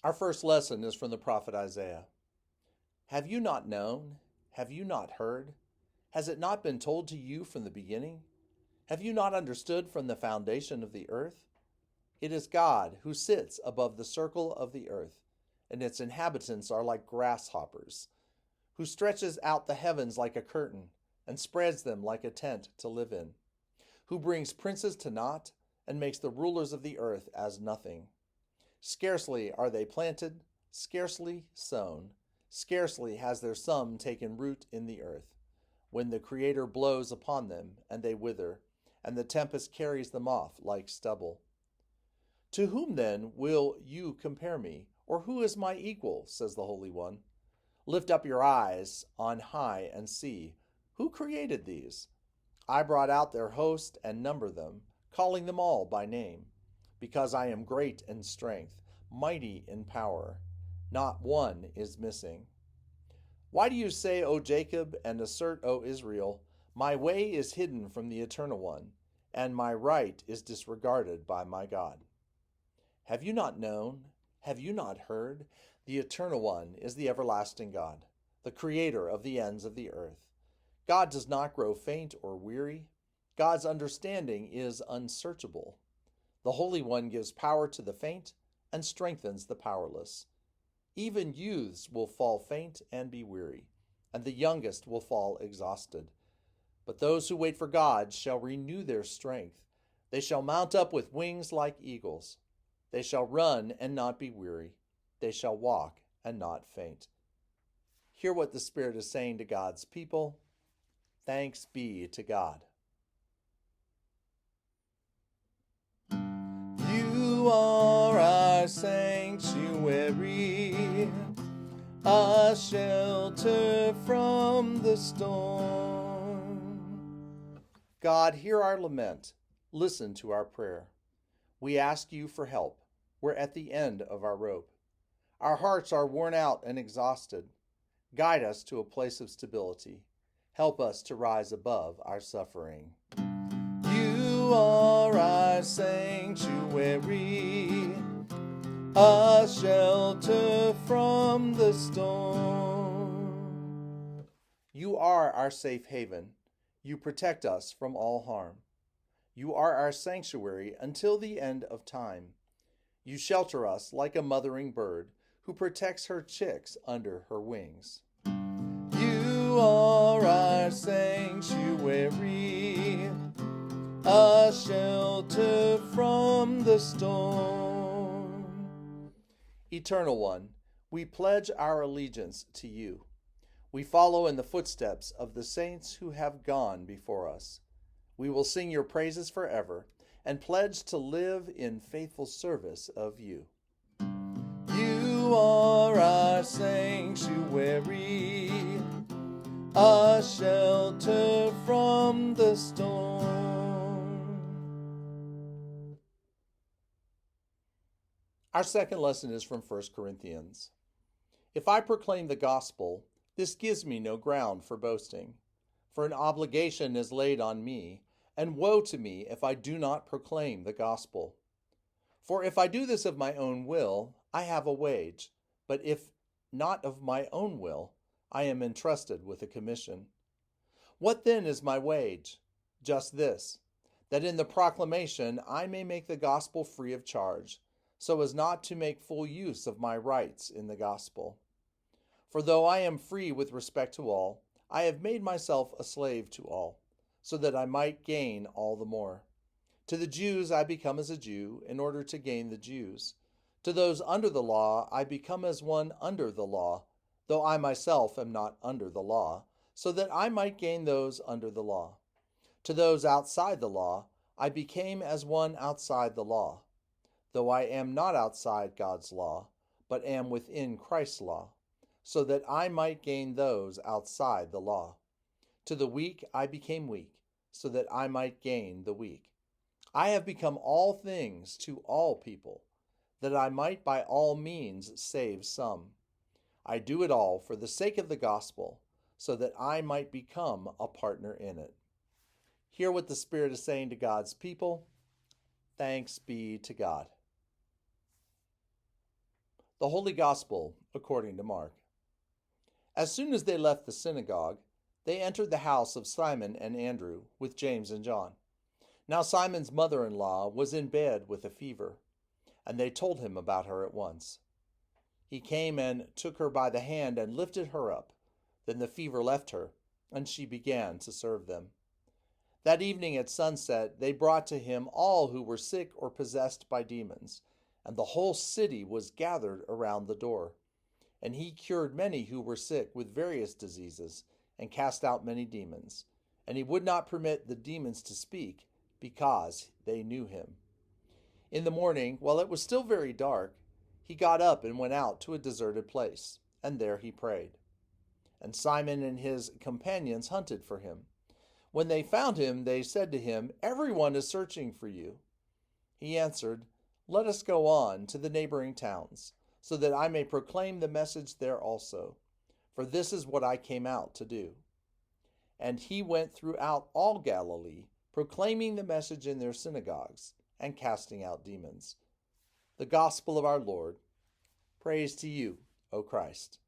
Our first lesson is from the prophet Isaiah. Have you not known? Have you not heard? Has it not been told to you from the beginning? Have you not understood from the foundation of the earth? It is God who sits above the circle of the earth, and its inhabitants are like grasshoppers, who stretches out the heavens like a curtain and spreads them like a tent to live in, who brings princes to naught and makes the rulers of the earth as nothing. Scarcely are they planted, scarcely sown, scarcely has their sum taken root in the earth, when the Creator blows upon them and they wither, and the tempest carries them off like stubble. To whom then will you compare me, or who is my equal, says the Holy One? Lift up your eyes on high and see, who created these? I brought out their host and number them, calling them all by name, because I am great in strength, mighty in power. Not one is missing. Why do you say, O Jacob, and assert, O Israel, my way is hidden from the Eternal One, and my right is disregarded by my God? Have you not known? Have you not heard? The Eternal One is the everlasting God, the Creator of the ends of the earth. God does not grow faint or weary. God's understanding is unsearchable. The Holy One gives power to the faint and strengthens the powerless. Even youths will fall faint and be weary, and the youngest will fall exhausted. But those who wait for God shall renew their strength. They shall mount up with wings like eagles. They shall run and not be weary. They shall walk and not faint. Hear what the Spirit is saying to God's people. Thanks be to God. You are our sanctuary, a shelter from the storm. God, hear our lament. Listen to our prayer. We ask you for help. We're at the end of our rope. Our hearts are worn out and exhausted. Guide us to a place of stability. Help us to rise above our suffering. You are our sanctuary, a shelter from the storm. You are our safe haven. You protect us from all harm. You are our sanctuary until the end of time. You shelter us like a mothering bird who protects her chicks under her wings. You are our sanctuary, a shelter from the storm. Eternal One, we pledge our allegiance to you. We follow in the footsteps of the saints who have gone before us. We will sing your praises forever and pledge to live in faithful service of you. You are our sanctuary, a shelter from the storm. Our second lesson is from 1 Corinthians. If I proclaim the gospel, this gives me no ground for boasting, for an obligation is laid on me, and woe to me if I do not proclaim the gospel. For if I do this of my own will, I have a wage, but if not of my own will, I am entrusted with a commission. What then is my wage? Just this, that in the proclamation I may make the gospel free of charge, so as not to make full use of my rights in the gospel. For though I am free with respect to all, I have made myself a slave to all, so that I might gain all the more. To the Jews I become as a Jew, in order to gain the Jews. To those under the law I become as one under the law, though I myself am not under the law, so that I might gain those under the law. To those outside the law I became as one outside the law, though I am not outside God's law, but am within Christ's law, so that I might gain those outside the law. To the weak I became weak, so that I might gain the weak. I have become all things to all people, that I might by all means save some. I do it all for the sake of the gospel, so that I might become a partner in it. Hear what the Spirit is saying to God's people. Thanks be to God. The Holy Gospel according to Mark. As soon as they left the synagogue, they entered the house of Simon and Andrew with James and John. Now Simon's mother-in-law was in bed with a fever, and they told him about her at once. He came and took her by the hand and lifted her up. Then the fever left her, and she began to serve them. That evening at sunset, they brought to him all who were sick or possessed by demons, and the whole city was gathered around the door. And he cured many who were sick with various diseases, and cast out many demons. And he would not permit the demons to speak, because they knew him. In the morning, while it was still very dark, he got up and went out to a deserted place, and there he prayed. And Simon and his companions hunted for him. When they found him, they said to him, "Everyone is searching for you." He answered, "Let us go on to the neighboring towns, so that I may proclaim the message there also. For this is what I came out to do." And he went throughout all Galilee, proclaiming the message in their synagogues and casting out demons. The Gospel of our Lord. Praise to you, O Christ.